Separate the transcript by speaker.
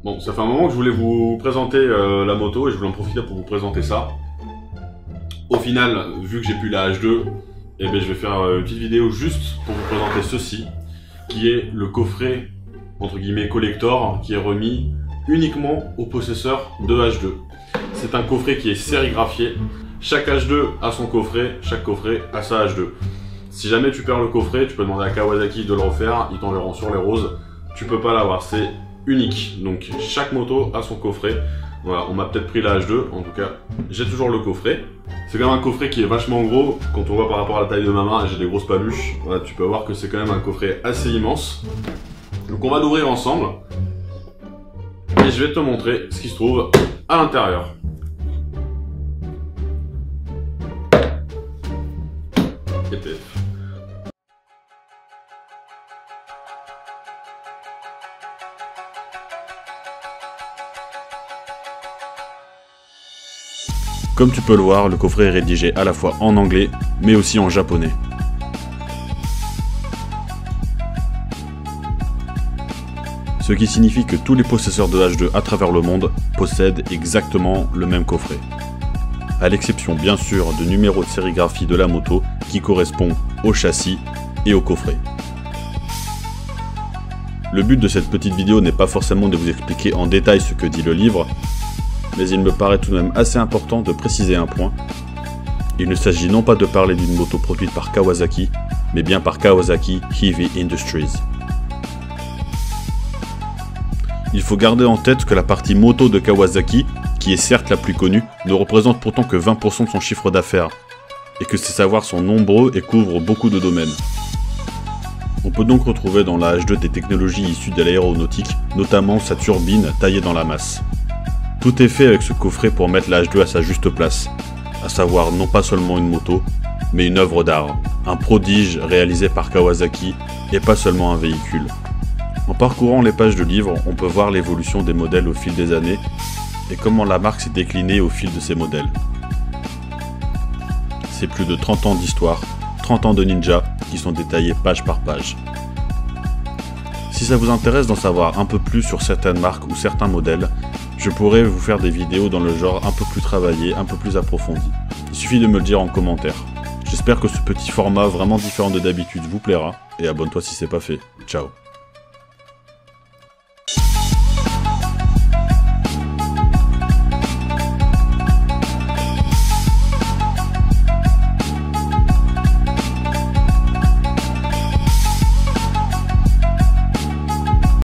Speaker 1: Bon, ça fait un moment que je voulais vous présenter la moto et je voulais en profiter pour vous présenter ça. Au final, vu que j'ai plus la H2, eh ben, je vais faire une petite vidéo juste pour vous présenter ceci, qui est le coffret, entre guillemets, collector, qui est remis uniquement aux possesseurs de H2. C'est un coffret qui est sérigraphié. Chaque H2 a son coffret, chaque coffret a sa H2. Si jamais tu perds le coffret, tu peux demander à Kawasaki de le refaire, ils t'enverront sur les roses. Tu peux pas l'avoir, c'est unique. Donc chaque moto a son coffret. Voilà, on m'a peut-être pris la H2, en tout cas, j'ai toujours le coffret. C'est quand même un coffret qui est vachement gros, quand on voit par rapport à la taille de ma main, j'ai des grosses paluches. Voilà, tu peux voir que c'est quand même un coffret assez immense. Donc on va l'ouvrir ensemble. Et je vais te montrer ce qui se trouve à l'intérieur. Comme tu peux le voir, le coffret est rédigé à la fois en anglais, mais aussi en japonais. Ce qui signifie que tous les possesseurs de H2 à travers le monde possèdent exactement le même coffret. À l'exception bien sûr du numéro de sérigraphie de la moto qui correspond au châssis et au coffret. Le but de cette petite vidéo n'est pas forcément de vous expliquer en détail ce que dit le livre, mais il me paraît tout de même assez important de préciser un point. Il ne s'agit non pas de parler d'une moto produite par Kawasaki, mais bien par Kawasaki Heavy Industries. Il faut garder en tête que la partie moto de Kawasaki, qui est certes la plus connue, ne représente pourtant que 20% de son chiffre d'affaires, et que ses savoirs sont nombreux et couvrent beaucoup de domaines. On peut donc retrouver dans la H2 des technologies issues de l'aéronautique, notamment sa turbine taillée dans la masse. Tout est fait avec ce coffret pour mettre la H2 à sa juste place, à savoir non pas seulement une moto, mais une œuvre d'art, un prodige réalisé par Kawasaki et pas seulement un véhicule. En parcourant les pages de livre, on peut voir l'évolution des modèles au fil des années et comment la marque s'est déclinée au fil de ces modèles. C'est plus de 30 ans d'histoire, 30 ans de ninja qui sont détaillés page par page. Si ça vous intéresse d'en savoir un peu plus sur certaines marques ou certains modèles, je pourrais vous faire des vidéos dans le genre un peu plus travaillé, un peu plus approfondi. Il suffit de me le dire en commentaire. J'espère que ce petit format vraiment différent de d'habitude vous plaira, et abonne-toi si c'est pas fait. Ciao.